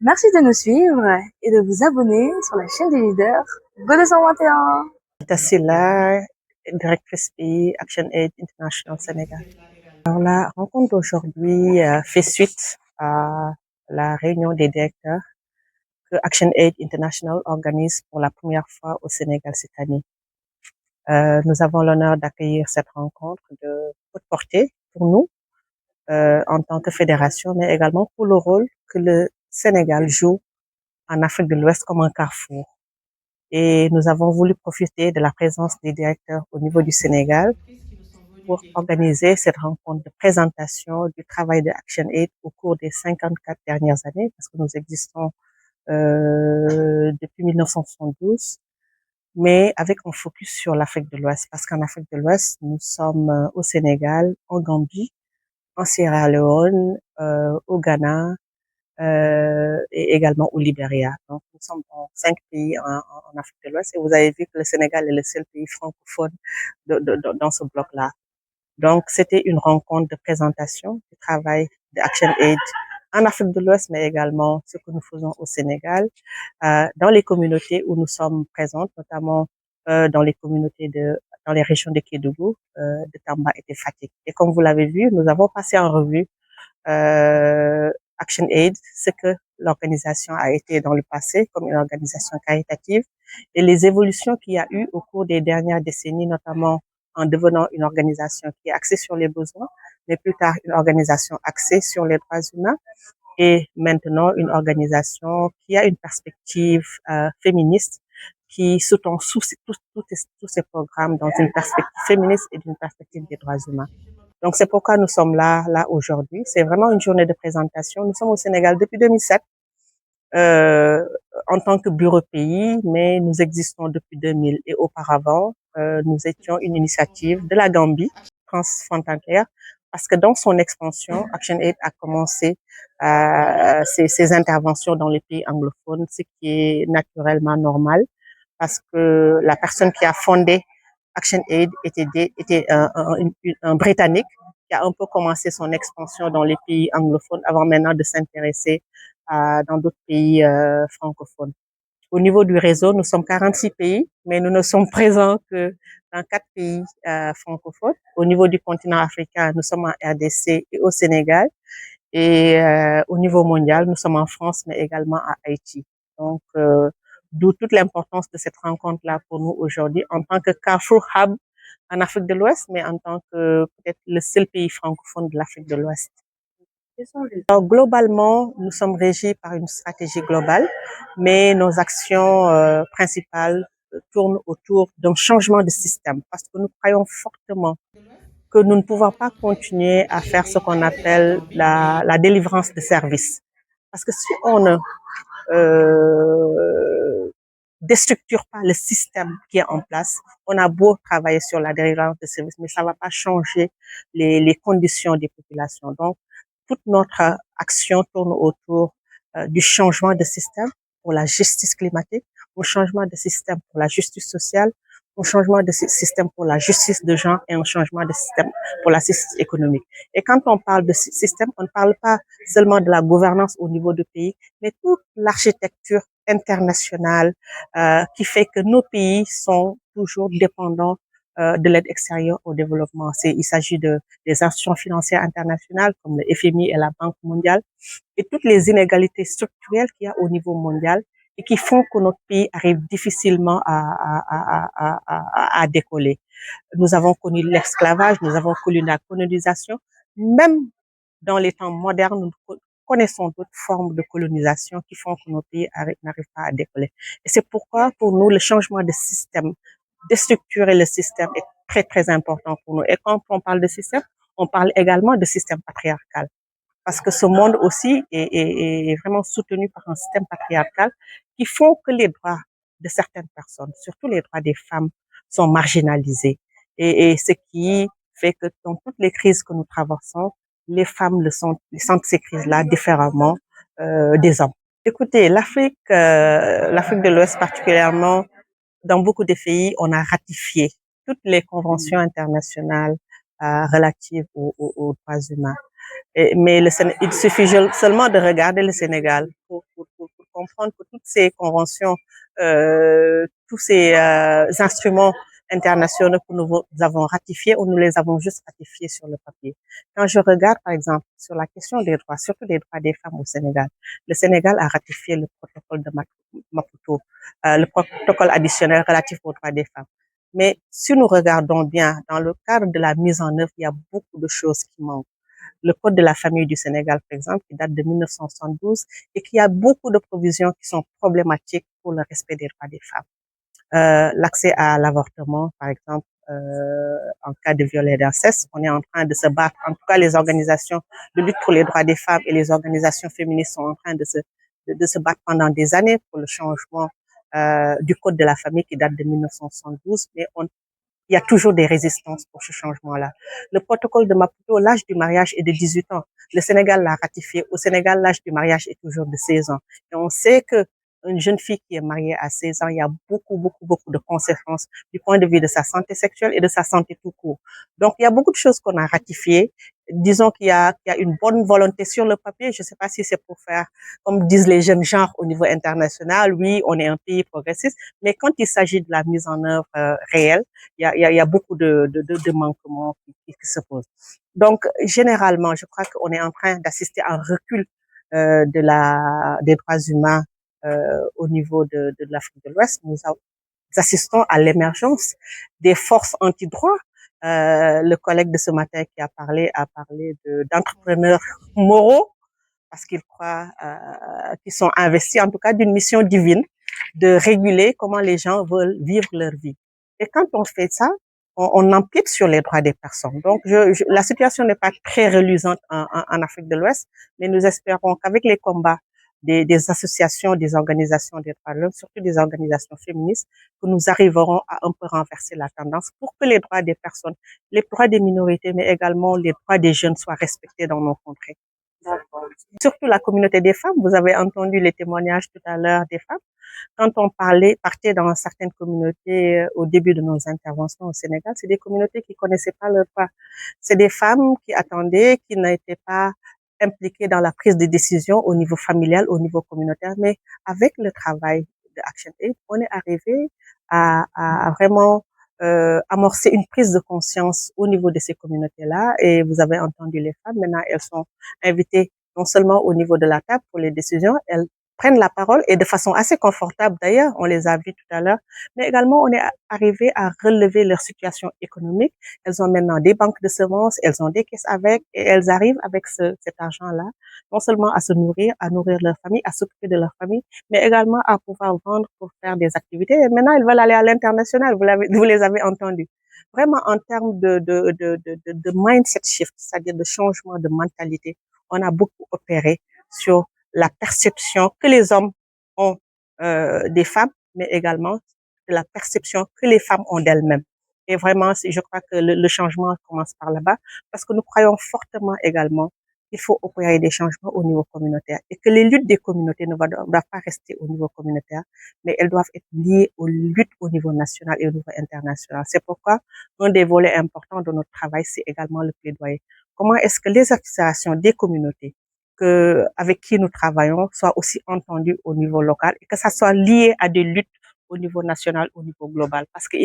Merci de nous suivre et de vous abonner sur la chaîne des leaders Go 221. Tassila, directrice pays Action Aid International Sénégal. Alors, la rencontre d'aujourd'hui fait suite à la réunion des directeurs que Action Aid International organise pour la première fois au Sénégal cette année. Nous avons l'honneur d'accueillir cette rencontre de haute portée pour nous en tant que fédération, mais également pour le rôle que le Sénégal joue en Afrique de l'Ouest comme un carrefour. Et nous avons voulu profiter de la présence des directeurs au niveau du Sénégal pour organiser cette rencontre de présentation du travail de ActionAid au cours des 54 dernières années, parce que nous existons depuis 1972, mais avec un focus sur l'Afrique de l'Ouest, parce qu'en Afrique de l'Ouest, nous sommes au Sénégal, en Gambie, en Sierra Leone, au Ghana, et également au Libéria. Donc, nous sommes dans 5 pays en Afrique de l'Ouest et vous avez vu que le Sénégal est le seul pays francophone dans ce bloc-là. Donc, c'était une rencontre de présentation du travail de ActionAid en Afrique de l'Ouest, mais également ce que nous faisons au Sénégal, dans les communautés où nous sommes présentes, notamment dans les communautés dans les régions de Kédougou, de Tamba et de Fatick. Et comme vous l'avez vu, nous avons passé en revue ActionAid, ce que l'organisation a été dans le passé comme une organisation caritative et les évolutions qu'il y a eu au cours des dernières décennies, notamment en devenant une organisation qui est axée sur les besoins, mais plus tard une organisation axée sur les droits humains et maintenant une organisation qui a une perspective féministe qui sous-tend tous ces programmes dans une perspective féministe et d'une perspective des droits humains. Donc, c'est pourquoi nous sommes là aujourd'hui. C'est vraiment une journée de présentation. Nous sommes au Sénégal depuis 2007 euh, en tant que bureau pays, mais nous existons depuis 2000 et auparavant, nous étions une initiative de la Gambie transfrontalière parce que dans son expansion, ActionAid a commencé ses interventions dans les pays anglophones, ce qui est naturellement normal parce que la personne qui a fondé ActionAid était un Britannique qui a un peu commencé son expansion dans les pays anglophones avant maintenant de s'intéresser dans d'autres pays francophones. Au niveau du réseau, nous sommes 46 pays, mais nous ne sommes présents que dans 4 pays francophones. Au niveau du continent africain, nous sommes en RDC et au Sénégal. Et au niveau mondial, nous sommes en France, mais également à Haïti. Donc, d'où toute l'importance de cette rencontre-là pour nous aujourd'hui en tant que Carrefour Hub en Afrique de l'Ouest, mais en tant que peut-être le seul pays francophone de l'Afrique de l'Ouest. Alors, globalement, nous sommes régis par une stratégie globale, mais nos actions principales tournent autour d'un changement de système parce que nous croyons fortement que nous ne pouvons pas continuer à faire ce qu'on appelle la délivrance de services. Parce que si on ne déstructure pas le système qui est en place, on a beau travailler sur la délivrance de services, mais ça ne va pas changer les conditions des populations. Donc, toute notre action tourne autour du changement de système pour la justice climatique, au changement de système pour la justice sociale, un changement de système pour la justice de genre et un changement de système pour la justice économique. Et quand on parle de système, on ne parle pas seulement de la gouvernance au niveau du pays, mais toute l'architecture internationale qui fait que nos pays sont toujours dépendants de l'aide extérieure au développement. Il s'agit des institutions financières internationales comme le FMI et la Banque mondiale et toutes les inégalités structurelles qu'il y a au niveau mondial et qui font que notre pays arrive difficilement à décoller. Nous avons connu l'esclavage, nous avons connu la colonisation. Même dans les temps modernes, nous connaissons d'autres formes de colonisation qui font que nos pays n'arrivent pas à décoller. Et c'est pourquoi, pour nous, le changement de système, déstructurer le système est très, très important pour nous. Et quand on parle de système, on parle également de système patriarcal parce que ce monde aussi est vraiment soutenu par un système patriarcal qui font que les droits de certaines personnes, surtout les droits des femmes, sont marginalisés. Et ce qui fait que dans toutes les crises que nous traversons, les femmes sentent ces crises-là différemment des hommes. Écoutez, l'Afrique de l'Ouest particulièrement, dans beaucoup de pays, on a ratifié toutes les conventions internationales relatives aux droits humains. Mais il suffit seulement de regarder le Sénégal comprendre que toutes ces conventions, tous ces instruments internationaux que nous avons ratifiés, ou nous les avons juste ratifiés sur le papier. Quand je regarde, par exemple, sur la question des droits, surtout des droits des femmes au Sénégal, le Sénégal a ratifié le protocole de Maputo, le protocole additionnel relatif aux droits des femmes. Mais si nous regardons bien, dans le cadre de la mise en œuvre, il y a beaucoup de choses qui manquent. Le Code de la famille du Sénégal, par exemple, qui date de 1972 et qui a beaucoup de provisions qui sont problématiques pour le respect des droits des femmes. L'accès à l'avortement, par exemple, en cas de viol et d'inceste, on est en train de se battre. En tout cas, les organisations de lutte pour les droits des femmes et les organisations féministes sont en train de se battre pendant des années pour le changement du Code de la famille qui date de 1972, mais il y a toujours des résistances pour ce changement-là. Le protocole de Maputo, l'âge du mariage est de 18 ans. Le Sénégal l'a ratifié. Au Sénégal, l'âge du mariage est toujours de 16 ans. Et on sait que une jeune fille qui est mariée à 16 ans, il y a beaucoup de conséquences du point de vue de sa santé sexuelle et de sa santé tout court. Donc, il y a beaucoup de choses qu'on a ratifiées. Disons qu'il y a une bonne volonté sur le papier. Je ne sais pas si c'est pour faire, comme disent les jeunes genres au niveau international. Oui, on est un pays progressiste. Mais quand il s'agit de la mise en œuvre réelle, il y a beaucoup de manquements qui se posent. Donc, généralement, je crois qu'on est en train d'assister à un recul des droits humains au niveau de l'Afrique de l'Ouest. Nous assistons à l'émergence des forces anti-droits. Le collègue de ce matin qui a parlé d'entrepreneurs moraux parce qu'ils croient qu'ils sont investis, en tout cas, d'une mission divine de réguler comment les gens veulent vivre leur vie. Et quand on fait ça, on empiète sur les droits des personnes. Donc, la situation n'est pas très reluisante en Afrique de l'Ouest, mais nous espérons qu'avec les combats des associations, des organisations des droits de l'homme, surtout des organisations féministes, que nous arriverons à un peu renverser la tendance pour que les droits des personnes, les droits des minorités, mais également les droits des jeunes soient respectés dans nos contrées. Surtout la communauté des femmes. Vous avez entendu les témoignages tout à l'heure des femmes. Quand on partait dans certaines communautés au début de nos interventions au Sénégal, c'est des communautés qui connaissaient pas leurs droits. C'est des femmes qui attendaient, qui n'étaient pas impliquées dans la prise de décision au niveau familial, au niveau communautaire. Mais avec le travail de Action Aid, on est arrivé à vraiment amorcer une prise de conscience au niveau de ces communautés-là. Et vous avez entendu les femmes. Maintenant, elles sont invitées non seulement au niveau de la table pour les décisions, elles prennent la parole et de façon assez confortable d'ailleurs, on les a vus tout à l'heure, mais également on est arrivé à relever leur situation économique. Elles ont maintenant des banques de semences, elles ont des caisses avec et elles arrivent avec cet argent-là, non seulement à se nourrir, à nourrir leur famille, à s'occuper de leur famille, mais également à pouvoir vendre pour faire des activités. Et maintenant, elles veulent aller à l'international, vous les avez entendus. Vraiment en termes de mindset shift, c'est-à-dire de changement de mentalité, on a beaucoup opéré sur la perception que les hommes ont des femmes, mais également de la perception que les femmes ont d'elles-mêmes. Et vraiment, je crois que le changement commence par là-bas, parce que nous croyons fortement également qu'il faut opérer des changements au niveau communautaire et que les luttes des communautés ne doivent pas rester au niveau communautaire, mais elles doivent être liées aux luttes au niveau national et au niveau international. C'est pourquoi un des volets importants de notre travail, c'est également le plaidoyer. Comment est-ce que les associations des communautés avec qui nous travaillons soient aussi entendues au niveau local et que ça soit lié à des luttes au niveau national, au niveau global. Parce que